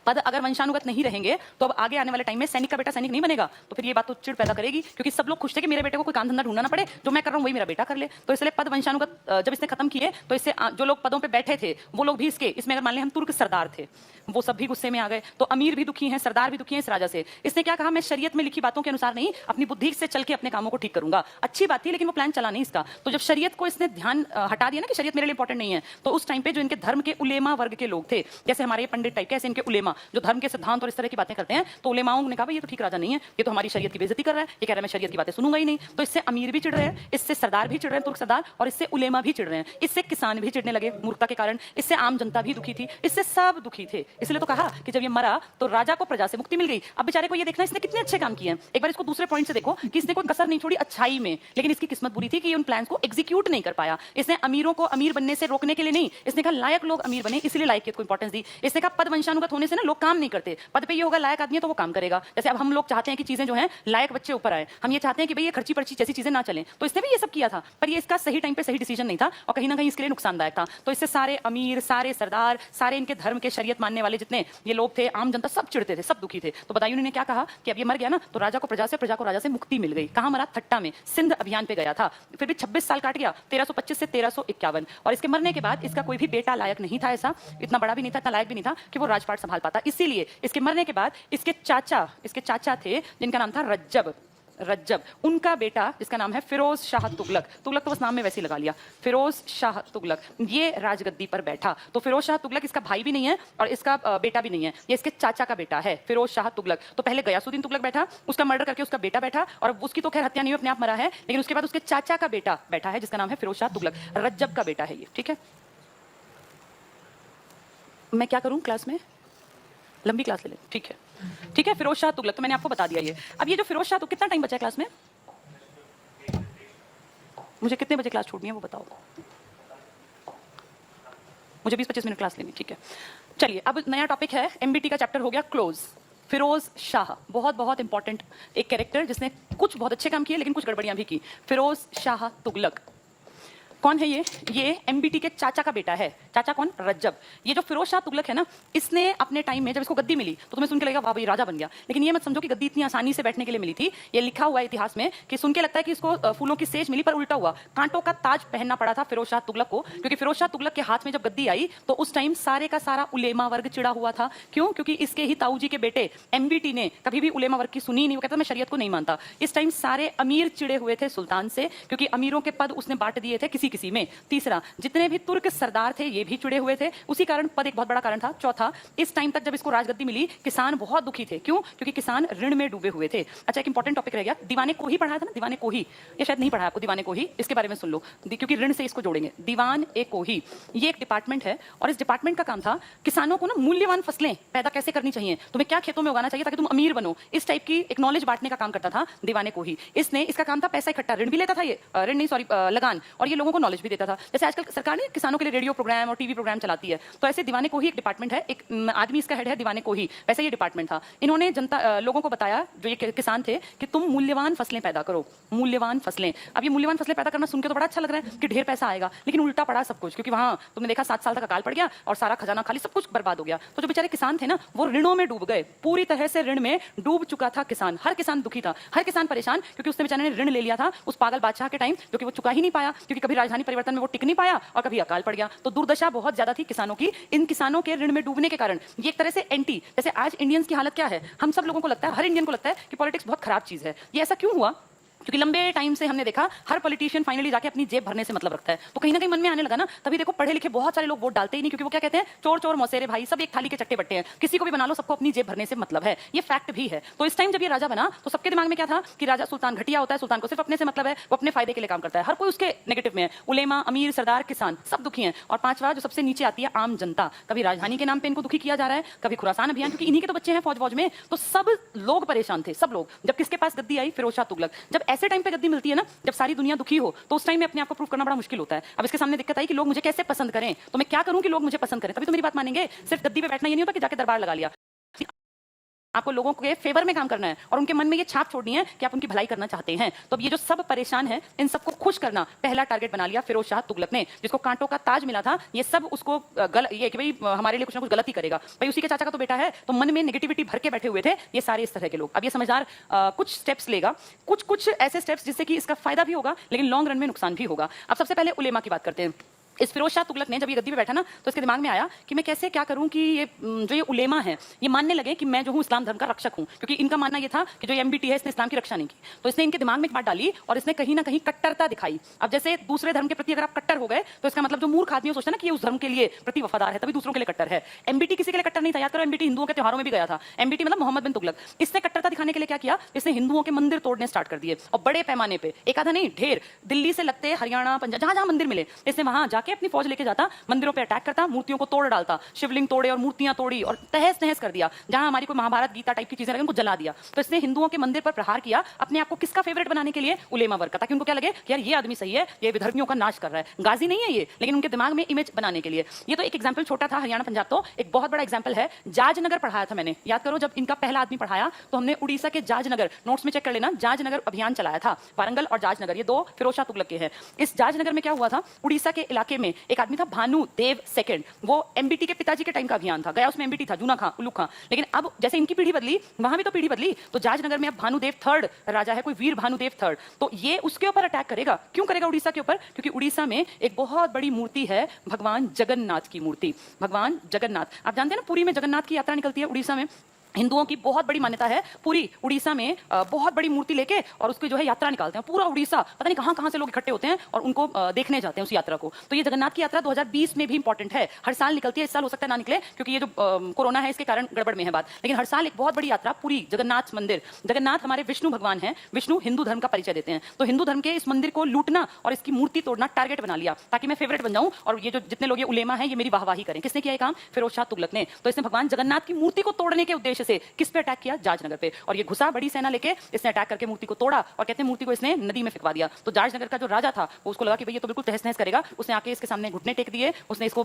पद अगर वंशानुगत नहीं रहेंगे तो अब आगे आने वाले टाइम में सैनिक का बेटा सैनिक नहीं बनेगा। तो फिर ये बात तो चिढ़ पैदा करेगी, क्योंकि सब लोग खुश थे कि मेरे बेटे को कोई काम धंधा ढूंढना ना पड़े, जो मैं कर रहा हूं वही मेरा बेटा कर ले। तो इसलिए पद वंशानुगत जब इसने खत्म किए तो इससे जो लोग पदों पे बैठे थे वो लोग भी इसमें अगर मान लें हम तुर्क सरदार थे, वो सब भी गुस्से में आ गए। तो अमीर भी दुखी हैं, सरदार भी दुखी हैं इस राजा से। इसने क्या कहा, मैं शरीयत में लिखी बातों के अनुसार नहीं, अपनी बुद्धि से चल के अपने कामों को ठीक करूंगा। अच्छी बात थी, लेकिन वो प्लान चला नहीं इसका। तो जब शरीयत को इसने ध्यान हटा दिया ना कि शरीयत मेरे लिए इंपॉर्टेंट नहीं है, तो उस टाइम पे जो इनके धर्म के उलेमा वर्ग के लोग थे, जैसे हमारे पंडित टाइप के, ऐसे इनके उलेमा जो धर्म के सिद्धांत और इस तरह की बातें करते हैं, तो उलेमाओं ने कहा ये तो ठीक राजा नहीं है, ये तो हमारी शरीयत की बेइज्जती कर रहा है, ये कह रहा है मैं शरीयत की बातें सुनूंगा ही नहीं। तो इससे अमीर भी चिढ़ रहे हैं, इससे सरदार भी चिढ़ रहे हैं, तुर्क सरदार, और इससे उलेमा भी चिढ़ रहे हैं, इससे किसान भी चिढ़ने लगे मूर्खता के कारण, इससे आम जनता भी दुखी थी, इससे सब दुखी थे। इसलिए तो कहा कि जब ये मरा तो राजा को प्रजा से मुक्ति मिल गई। अब बेचारे को ये देखना इसने कितने अच्छे काम किए हैं। एक बार इसको दूसरे पॉइंट से देखो कि इसने कोई कसर नहीं छोड़ी अच्छाई में, लेकिन इसकी किस्मत बुरी थी कि उन प्लान्स को एग्जीक्यूट नहीं कर पाया। इसने अमीरों को अमीर बनने से रोकने के लिए नहीं, इसने कहा लायक लोग अमीर बने, इसलिए लायकियत को इंपॉर्टेंस दी। इसने कहा पद वंशानुगत होने से ना लोग काम नहीं करते, पद पे ये होगा लायक आदमी है तो वो काम करेगा। जैसे अब हम लोग चाहते हैं कि चीजें जो हैं लायक बच्चे ऊपर आए, हम ये चाहते हैं कि भाई ये खर्ची पर्ची जैसी चीजें ना चलें। तो इसने भी ये सब किया था, पर ये इसका सही टाइम पे सही डिसीजन नहीं था और कहीं ना कहीं इसके लिए नुकसानदायक था। तो इससे सारे अमीर, सारे सरदार, सारे इनके धर्म के शरीयत मानने वाले जितने ये लोग थे, आम जनता, सब चिढ़ते थे, सब दुखी थे। तो बदायूं ने क्या कहा कि अब ये मर गया ना तो राजा को प्रजा से, प्रजा को राजा से मुक्ति मिल गई। कहां मरा? थट्टा में, सिंध अभियान पे गया था। फिर भी 26 साल काट गया, 1325 से 1351। और इसके मरने के बाद इसका कोई भी बेटा लायक नहीं था, ऐसा इतना बड़ा भी नहीं था, इतना लायक भी नहीं था कि वो राजपाट संभाल पाता। इसीलिए इसके मरने के बाद इसके चाचा थे जिनका नाम था रज्जब, उनका बेटा जिसका नाम है फिरोज शाह तुगलक, तुगलक तो बस नाम में वैसे ही लगा लिया, फिरोज शाह तुगलक, ये राजगद्दी पर बैठा। तो फिरोज शाह तुगलक इसका भाई भी नहीं है और इसका बेटा भी नहीं है, ये इसके चाचा का बेटा है फिरोज शाह तुगलक। तो पहले गयासुद्दीन तुगलक बैठा, उसका मर्डर करके उसका बेटा बैठा, और उसकी तो खैर हत्या नहीं हुई, अपने आप मरा है, लेकिन उसके बाद उसके चाचा का बेटा बैठा है जिसका नाम है फिरोज शाह तुगलक, रज्जब का बेटा है ये। ठीक है, मैं क्या करूं क्लास में? लंबी क्लास ले लें, ठीक है, ठीक है। फिरोज शाह तुगलक तो मैंने आपको बता दिया ये। अब ये जो फिरोज शाह, तो कितना टाइम बचा है क्लास में? मुझे कितने बजे क्लास छूटनी है वो बताओ। मुझे 20-25 मिनट क्लास लेनी, ठीक है। चलिए अब नया टॉपिक है, एमबीटी का चैप्टर हो गया क्लोज। फिरोज शाह, बहुत बहुत इंपॉर्टेंट एक कैरेक्टर जिसने कुछ बहुत अच्छे काम किए लेकिन कुछ गड़बड़ियां भी की। फिरोज शाह तुगलक कौन है ये एमबीटी के चाचा का बेटा है। चाचा कौन? रज्जब। ये जो फिरोज शाह तुगलक है ना, इसने अपने टाइम में जब इसको गद्दी मिली तो तुम्हें सुन के लगेगा वाह भाई राजा बन गया, लेकिन ये मत समझो कि गद्दी इतनी आसानी से बैठने के लिए मिली थी। ये लिखा हुआ है इतिहास में कि सुन के लगता है कि इसको फूलों की सेज मिली, पर उल्टा हुआ। कांटों का ताज पहनना पड़ा था फिरोज शाह तुगलक को, क्योंकि फिरोज शाह तुगलक के हाथ में जब गद्दी आई तो उस टाइम सारे का सारा उलेमा वर्ग चिड़ा हुआ था। क्यों? क्योंकि इसके ही ताऊ जी के बेटे एमबीटी ने कभी भी उलेमा वर्ग की सुनी नहीं। वो कहता मैं शरीयत को नहीं मानता। इस टाइम सारे अमीर चिड़े हुए थे सुल्तान से, क्योंकि अमीरों के पद उसने बांट दिए थे किसी किसी में। तीसरा, जितने भी तुर्क सरदार थे ये भी चिड़े हुए थे, उसी कारण पद एक बहुत बड़ा कारण था। चौथा, इस टाइम तक जब इसको राजगद्दी मिली किसान बहुत दुखी थे। क्यों? क्योंकि किसान ऋण में डूबे हुए थे। अच्छा, एक इंपॉर्टेंट टॉपिक रह गया, दीवाने को ही पढ़ाया था ना, दीवाने को ही, ये शायद नहीं पढ़ाया आपको दीवाने को ही, इसके बारे में सुन लो क्योंकि ऋण से इसको जोड़ेंगे। दीवान ए कोही ये एक डिपार्टमेंट है और इस डिपार्टमेंट का काम था किसानों को ना मूल्यवान फसलें पैदा कैसे करनी चाहिए, तुम्हें क्या खेतों में उगाना चाहिए ताकि तुम अमीर बनो, इस टाइप की एक नॉलेज बांटने का काम करता था दीवाने को ही। इसने इसका काम था पैसा इकट्ठा, ऋण भी लेता था ये, ऋण नहीं सॉरी लगान, और ये लोगों को नॉलेज भी देता था। जैसे आजकल सरकार ने किसानों के लिए रेडियो प्रोग्राम और टीवी प्रोग्राम चलाती है, तो ऐसे दीवाने को ही एक डिपार्टमेंट है, एक आदमी इसका हेड है दीवाने को ही, वैसे ये डिपार्टमेंट था। इन्होंने जनता लोगों को बताया जो ये किसान थे कि तुम मूल्यवान फसलें पैदा करो, मूल्यवान फसलें। अब ये मूल्यवान फसलें पैदा करना सुन के तो बड़ा अच्छा लग रहा है कि ढेर पैसा आएगा, लेकिन उल्टा पड़ा सब कुछ, क्योंकि वहां तुमने देखा 7 साल तक अकाल पड़ गया और सारा खजाना खाली, सब कुछ बर्बाद हो गया। तो जो बेचारे किसान थे ना वो ऋणों में डूब गए, पूरी तरह से ऋण में डूब चुका था किसान। हर किसान दुखी था, हर किसान परेशान, क्योंकि उसने बेचारे ने ऋण ले लिया था उस पागल बादशाह के टाइम, जो कि वो चुका ही नहीं पाया, क्योंकि कभी राजधानी परिवर्तन में वो टिक नहीं पाया और कभी अकाल पड़ गया। तो दुर्दशा बहुत ज्यादा थी किसानों की, इन किसानों के ऋण में डूबने के कारण। ये एक तरह से एंटी, जैसे आज इंडियंस की हालत क्या है, हम सब लोगों को लगता है, हर इंडियन को लगता है कि पॉलिटिक्स बहुत खराब चीज है। ये ऐसा क्यों हुआ? क्योंकि लंबे टाइम से हमने देखा हर पॉलिटिशियन फाइनली जाके अपनी जेब भरने से मतलब रखता है, तो कहीं ना कहीं मन में आने लगा ना, तभी देखो पढ़े लिखे बहुत सारे लोग वोट डालते ही नहीं, क्योंकि वो क्या कहते हैं, चोर चोर मौसेरे भाई, सब एक थाली के चट्टे बट्टे हैं, किसी को भी बना लो, सबको अपनी जेब भरने से मतलब है। ये फैक्ट भी है। तो इस टाइम जब ये राजा बना तो सबके दिमाग में क्या था कि राजा सुल्तान घटिया होता है, सुल्तान को सिर्फ अपने से मतलब है, वो अपने फायदे के लिए काम करता है, हर कोई उसके नेगेटिव में है। उलेमा, अमीर, सरदार, किसान सब दुखी हैं। और पांचवा जो सबसे नीचे आती है आम जनता, कभी राजधानी के नाम पे इनको दुखी किया जा रहा है, कभी खुरासान अभियान, क्योंकि इन्हीं के तो बच्चे हैं फौज में, तो सब लोग परेशान थे, सब लोग। जब किसके पास गद्दी आई? फिरोज शाह तुगलक। जब ऐसे टाइम पे गद्दी मिलती है ना, जब सारी दुनिया दुखी हो, तो उस टाइम में अपने आप को प्रूव करना बड़ा मुश्किल होता है। अब इसके सामने दिक्कत आई कि लोग मुझे कैसे पसंद करें, तो मैं क्या करूं कि लोग मुझे पसंद करें, तभी तो मेरी बात मानेंगे। सिर्फ गद्दी पे बैठना ये नहीं होता कि जाके दरबार लगा लिया, आपको लोगों के फेवर में काम करना है और उनके मन में ये छाप छोड़नी है कि आप उनकी भलाई करना चाहते हैं। तो अब ये जो सब परेशान है, इन सबको खुश करना पहला टारगेट बना लिया फिरोज शाह तुगलक ने, जिसको कांटों का ताज मिला था। ये सब उसको ये कि भाई हमारे लिए कुछ ना कुछ गलत ही करेगा, भाई उसी के चाचा का तो बेटा है, तो मन में नेगेटिविटी भर के बैठे हुए थे ये सारे इस तरह के लोग। अब ये समझदार कुछ स्टेप्स लेगा, कुछ ऐसे स्टेप्स जिससे कि इसका फायदा भी होगा लेकिन लॉन्ग रन में नुकसान भी होगा। अब सबसे पहले उलेमा की बात करते हैं। इस फिरोज शाह तुगलक ने जब ये गद्दी पे बैठा ना, तो इसके दिमाग में आया कि मैं कैसे क्या करूं कि ये जो ये उलेमा है ये मानने लगे कि मैं जो हूं इस्लाम धर्म का रक्षक हूं, क्योंकि इनका मानना ये था कि जो एमबीटी है इसने इस्लाम की रक्षा नहीं की। तो इसने इनके दिमाग में एक बात डाली और इसने कहीं ना कहीं कट्टरता दिखाई। अब जैसे दूसरे धर्म के प्रति अगर आप कट्टर हो गए तो इसका मतलब जो मूर्ख आदमी सोचता है ना कि ये उस धर्म के लिए प्रति वफादार है, तभी दूसरों के लिए कट्टर है। एमबीटी किसी के लिए कट्टर नहीं था, याद करो एमबीटी हिंदुओं के त्योहारों में भी गया था। एमबीटी मतलब मोहम्मद बिन तुगलक। इसने कट्टरता दिखाने के लिए क्या किया, इसने हिंदुओं के मंदिर तोड़ने स्टार्ट कर दिए, और बड़े पैमाने पे, एक आधा नहीं ढेर, दिल्ली से लगते हरियाणा पंजाब जहां जहां मंदिर मिले इसने वहां जाके अपनी फौज लेके जाता, मंदिरों पे अटैक करता, मूर्तियों को तोड़ डालता, शिवलिंग तोड़े और मूर्तियां तोड़ी और तहस नहस कर दिया। जहां हमारी कोई महाभारत गीता टाइप की चीजें लगे उनको जला दिया। तो इसने हिंदुओं के मंदिर पर प्रहार किया, अपने आप को किसका फेवरेट बनाने के लिए? उलेमा वर्ग का, ताकि उनको क्या लगे कि यार ये आदमी सही है, ये विधर्मियों का नाश कर रहा है। गाजी नहीं है ये, लेकिन उनके दिमाग में इमेज बनाने के लिए। ये तो एक एग्जाम्पल छोटा था हरियाणा पंजाब, तो एक बहुत बड़ा एग्जाम्पल है जाजनगर पढ़ाया था मैंने, याद करो जब इनका पहला आदमी पढ़ाया तो हमने उड़ीसा के जाजनगर, नोट्स में चेक कर लेना, जाजनगर अभियान चलाया था। वारंगल और जाजनगर ये दो फिरोज शाह तुगलक के हैं। इस जाजनगर में क्या हुआ था, उड़ीसा के इलाके में एक आदमी था भानु देव सेकंड, वो एमबीटी के पिताजी के टाइम का अभियान था, गया उसमें एमबीटी था, जूना खां, उल्लू खां। लेकिन अब जैसे इनकी पीढ़ी बदली वहां भी तो पीढ़ी बदली, तो जाजनगर में अब भानुदेव थर्ड राजा है, कोई वीर भानुदेव थर्ड, तो ये उसके ऊपर अटैक करेगा। क्यों करेगा उड़ीसा के ऊपर? क्योंकि उड़ीसा में एक बहुत बड़ी मूर्ति है भगवान जगन्नाथ की मूर्ति। भगवान जगन्नाथ, आप जानते हैं ना पुरी में जगन्नाथ की यात्रा निकलती है उड़ीसा में, हिंदुओं की बहुत बड़ी मान्यता है, पूरी उड़ीसा में बहुत बड़ी मूर्ति लेके और उसकी जो है यात्रा निकालते हैं, पूरा उड़ीसा, पता नहीं कहां कहां से लोग इकट्ठे होते हैं और उनको देखने जाते हैं उस यात्रा को। तो ये जगन्नाथ की यात्रा 2020 में भी इंपॉर्टेंट है, हर साल निकलती है, इस साल हो सकता है ना निकले क्योंकि ये जो कोरोना है इसके कारण गड़बड़ में है बात, लेकिन हर साल एक बहुत बड़ी यात्रा पूरी जगन्नाथ मंदिर। जगन्नाथ हमारे विष्णु भगवान है, विष्णु हिंदू धर्म का परिचय देते हैं, तो हिंदू धर्म के इस मंदिर को लूटना और इसकी मूर्ति तोड़ना टारगेट बना लिया ताकि मैं फेवरेट बन जाऊं और ये जो जितने लोग ये उलेमा है ये मेरी वाहवाही करें। किसने किया ये काम? फिरोज शाह तुगलक ने। तो इसने भगवान जगन्नाथ की मूर्ति को तोड़ने के उद्देश्य से किस पे अटैक किया? जाज नगर पे। और ये घुसा बड़ी सेना लेके, इसने अटैक करके मूर्ति को तोड़ा और कहते हैं मूर्ति को इसने नदी में फेंकवा दिया। तो जाज नगर का जो राजा था वो उसको लगा कि भाई ये तो बिल्कुल तहस नहस करेगा, उसने आके इसके सामने घुटने टेक दिए, उसने इसको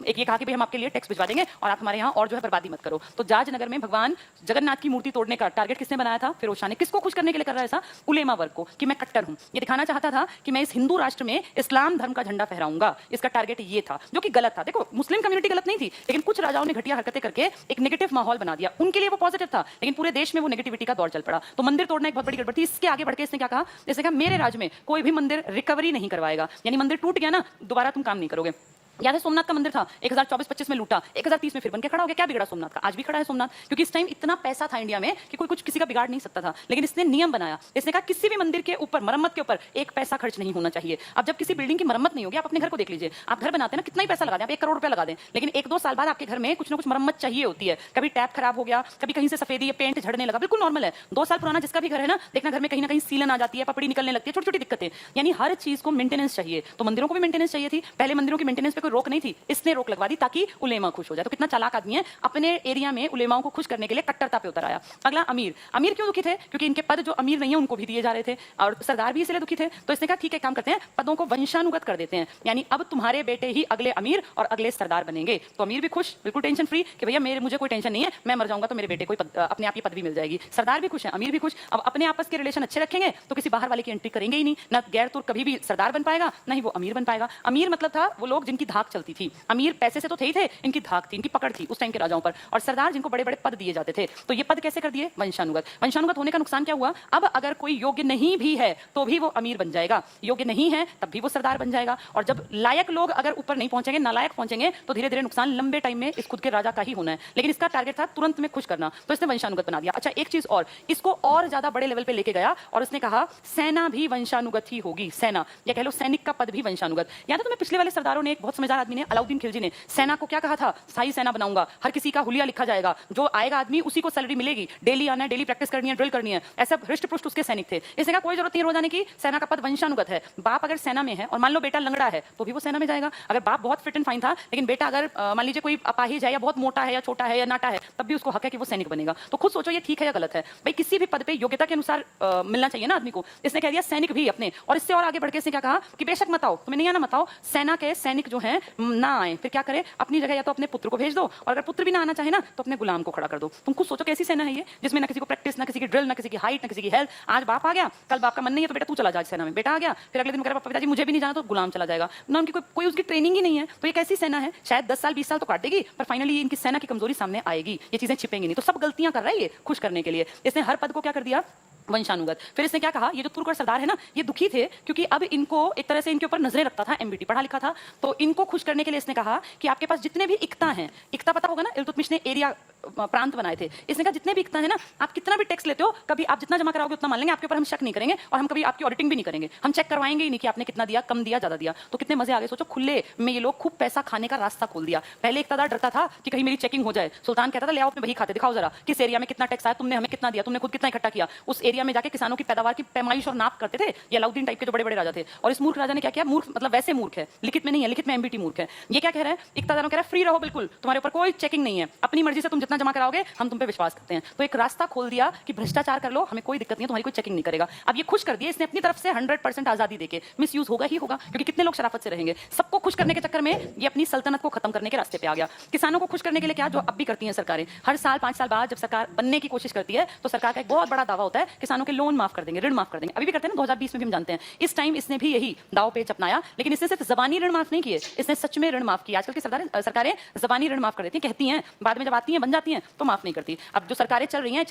एक ये कहा कि भाई हम आपके लिए टैक्स भिजवा देंगे और आप हमारे यहाँ और जो है बर्बादी मत करो। तो जाज नगर में भगवान जगन्नाथ की मूर्ति तोड़ने का टारगेट किसने बनाया था? फिरोज शाह ने। किसको खुश करने के लिए कर रहा है ऐसा? उलेमा वर्ग को, कि मैं कट्टर हूं। ये दिखाना चाहता था कि मैं इस हिंदू राष्ट्र में इस्लाम धर्म का झंडा फहराऊंगा। इसका टारगेट ये था, जो कि गलत था। देखो मुस्लिम कम्युनिटी गलत नहीं थी, लेकिन कुछ राजाओं ने घटिया हरकतें करके एक नेगेटिव माहौल बना दिया। उनके लिए वो पॉजिटिव था, लेकिन पूरे देश में वो नेगेटिविटी का दौर चल पड़ा। तो मंदिर तोड़ना एक बहुत बड़ी गड़बड़ थी। इसके आगे बढ़ के इसने क्या कहा? इसने कहा मेरे राज्य में कोई भी मंदिर रिकवरी नहीं करवाएगा, यानी मंदिर टूट गया ना, दोबारा तुम काम नहीं करोगे। याद है सोमनाथ का मंदिर था 1024-25 में लूटा, 1030 में फिर बन के खड़ा हो गया। क्या बिगड़ा सोमनाथ का? आज भी खड़ा है सोमनाथ, क्योंकि इस टाइम इतना पैसा था इंडिया में कि कोई कुछ किसी का बिगाड़ नहीं सकता था। लेकिन इसने नियम बनाया, इसने कहा किसी भी मंदिर के ऊपर मरम्मत के ऊपर एक पैसा खर्च नहीं होना चाहिए। अब जब किसी बिल्डिंग की मरम्मत नहीं होगी, आप अपने घर को देख लीजिए, आप घर बनाते हैं ना, कितना ही पैसा लगा दें, आप 1 करोड़ रुपया लगा दें, लेकिन 1-2 साल बाद आपके घर में कुछ ना कुछ मरम्मत चाहिए होती है। कभी टैप खराब हो गया, कभी कहीं से सफेदी या पेंट झड़ने लगा, बिल्कुल नॉर्मल है। 2 साल पुराना जिसका भी घर है ना, देखना घर में कहीं ना कहीं सीलन आ जाती है, पपड़ी निकलने लगती है, छोटी छोटी दिक्कतें। यानी हर चीज को मेंटेनेंस चाहिए। तो मंदिरों को भी मेंटेनेंस चाहिए थी। पहले मंदिरों की मेंटेनेंस पे कोई रोक नहीं थी, इसने रोक लगवा दी ताकि उलेमा खुश हो जाए। तो कितना चालाक आदमी है, अपने एरिया में उलेमाओं को खुश करने के लिए कट्टरता पे उतर आया। अगला अमीर। अमीर क्यों दुखी थे? क्योंकि इनके पद जो अमीर नहीं है उनको भी दिए जा रहे थे, और सरदार भी इसलिए दुखी थे। तो इसने कहा ठीक है, काम करते हैं, पदों को वंशानुगत कर देते हैं, यानी अब तुम्हारे बेटे ही अगले अमीर और अगले सरदार बनेंगे। तो अमीर भी खुश, बिल्कुल टेंशन फ्री कि भैया मुझे कोई टेंशन नहीं है, मैं मर जाऊंगा तो मेरे बेटे को अपने आप ही पदवी मिल जाएगी। सरदार भी खुश है, अमीर भी खुश। अब अपने आपस के रिलेशन अच्छे रखेंगे तो किसी बाहर वाले की एंट्री करेंगे ही नहीं, ना गैर तुर्क कभी भी सरदार बन पाएगा, ना ही वो अमीर बन पाएगा। अमीर मतलब था वो लोग जिनकी धाक चलती थी। अमीर पैसे से तो थे ही थे, इनकी धाक थी, इनकी पकड़ थी उस टाइम के राजाओं पर। और सरदार जिनको बड़े बड़े पद दिए जाते थे। तो ये पद कैसे कर दिए? वंशानुगत। वंशानुगत होने का नुकसान क्या हुआ? अब अगर कोई योग्य नहीं भी है तो भी वो अमीर बन जाएगा, योग्य नहीं है तब भी वो सरदार बन जाएगा। और जब लायक लोग अगर ऊपर नहीं पहुंचेंगे, नालायक पहुंचेंगे, तो धीरे धीरे नुकसान लंबे टाइम में इस खुद के राजा का ही होना है। लेकिन इसका टारगेट था तुरंत में खुश करना, तो इसने वंशानुगत बना दिया। अच्छा एक चीज और, इसको और ज्यादा बड़े लेवल पे लेके गया और उसने कहा सेना भी वंशानुगत ही होगी। सेना या कह लो सैनिक का पद भी वंशानुगत। याद है तुम्हें पिछले वाले सरदारों ने, एक बहुत समझदार आदमी ने, अलाउद्दीन खिलजी ने, सेना को क्या कहा था? स्थायी सेना बनाऊंगा, हर किसी का हुलिया लिखा जाएगा, जो आएगा आदमी उसी को सैलरी मिलेगी, डेली आना है, डेली प्रैक्टिस करनी है, ड्रिल करनी है। ऐसा हृष्ट पुष्ट उसके सैनिक थे। इसने कहा कोई जरूरत नहीं रोजाने की, सेना का पद वंशानुगत है। बाप अगर सेना में है और मान लो बेटा लंगड़ा है तो भी वो सेना में जाएगा। अगर बाप बहुत फिट एंड फाइन था लेकिन बेटा अगर मान लीजिए कोई अपाहिज है या बहुत मोटा है या छोटा है या नाटा है, तब भी उसको हक है कि वो सैनिक बनेगा। तो खुद सोचो ये ठीक है या गलत है? भाई किसी भी पद पे योग्यता के अनुसार मिलना चाहिए ना आदमी को। इसने कह दिया सैनिक भी अपने, और इससे और आगे बढ़ के इसने क्या कहा कि बेशक मत आओ, तुम्हें नहीं आना मत आओ, सेना के सैनिक जो है ना आए, फिर क्या करे? अपनी जगह या तो अपने पुत्र को भेज दो, और अगर पुत्र भी ना आना चाहे ना तो अपने गुलाम को खड़ा कर दो। तुम खुद सोचो कैसी सेना है ये, जिसमें ना किसी को प्रैक्टिस, ना किसी की ड्रिल, ना किसी की हाइट, ना किसी की हेल्थ। आज बाप आ गया, कल बाप का मन नहीं है तो बेटा तू चला जा सेना में, बेटा आ गया, फिर अगले दिन कह रहा पिताजी मुझे भी नहीं जाना, तो गुलाम चला जाएगा ना। उनकी कोई उसकी ट्रेनिंग ही नहीं है। तो ये कैसी सेना है? शायद 10 साल 20 साल तो काट देगी, पर फाइनली इनकी सेना की कमजोरी सामने आएगी, ये चीजें छिपेंगी नहीं। तो सब गलतियां कर रहा है ये खुश करने के लिए। इसने हर पद को क्या कर दिया? वंशानुगत। फिर इसने क्या कहा? ये जो तुर्क और सरदार है ना, ये दुखी थे क्योंकि अब इनको एक तरह से इनके ऊपर नजरें रखता था एमबीटी, पढ़ा लिखा था। तो इनको खुश करने के लिए इसने कहा कि आपके पास जितने भी इक्ता हैं, इक्ता पता होगा ना, इल्तुतमिश ने एरिया प्रांत बनाए थे। इसने कहा जितने भी इक्ता है ना, आप कितना भी टैक्स लेते हो, कभी आप जितना जमा कराओगे उतना मान लेंगे, आपके ऊपर हम शक नहीं करेंगे और हम कभी आपकी ऑडिटिंग भी नहीं करेंगे, हम चेक करवाएंगे ही नहीं कि आपने कितना दिया, कम दिया, ज्यादा दिया। तो कितने मजे आ गए। सोचो खुले में ये लोग खूब पैसा खाने का रास्ता खोल दिया। पहले इक्तादार डरता था कि कहीं मेरी चेकिंग हो जाए। सुल्तान कहता था ले आओ अपने वही खाते दिखाओ जरा, किस एरिया में कितना टैक्स आया, तुमने हमें कितना दिया, तुमने खुद कितना इकट्ठा किया। उस एरिया में जाके किसानों की पैदावार की पैमाइश और नाप करते थे। ये अलाउद्दीन टाइप के जो बड़े बड़े राजा थे। और इस मूर्ख राजा ने क्या किया? मूर्ख मतलब वैसे मूर्ख है, लिखित में नहीं है, लिखित में एमबीटी मूर्ख है। ये क्या कह रहा है? इक्तादारों कह रहा है फ्री रहो, बिल्कुल तुम्हारे ऊपर कोई चेकिंग नहीं है, अपनी मर्जी से तुम जितना जमा कराओगे हम तुम पे विश्वास करते हैं। तो एक रास्ता खोल दिया कि भ्रष्टाचार कर लो, हमें कोई दिक्कत नहीं है, तुम्हारी कोई चेकिंग नहीं करेगा। अब ये खुश कर दिया इसने अपनी तरफ से 100% आजादी देके। मिस यूज होगा ही होगा, क्योंकि कितने लोग शराफत से रहेंगे। सबको खुश करने के चक्कर में ये अपनी सल्तनत को खत्म करने के रास्ते पे आ गया। किसानों को खुश करने के लिए क्या, जो अब भी करती हैं सरकारें, हर साल 5 साल बाद जब सरकार बनने की कोशिश करती है तो सरकार का एक बहुत बड़ा दावा होता है किसानों के लोन माफ कर देंगे, ऋण माफ कर देंगे। अभी भी करते हैं ना, 2020 में भी हम जानते हैं। इस टाइम इसने भी यही दाव पेच अपनाया, लेकिन इसने सिर्फ जबानी ऋण माफ नहीं किए, इसने सच में ऋण माफ किया। आजकल की सरकारें जबानी ऋण माफ कर देती हैं, कहती हैं, बाद में जब आती हैं बन जाती हैं तो माफ नहीं करती। अब जो सरकारें चल रही हैं,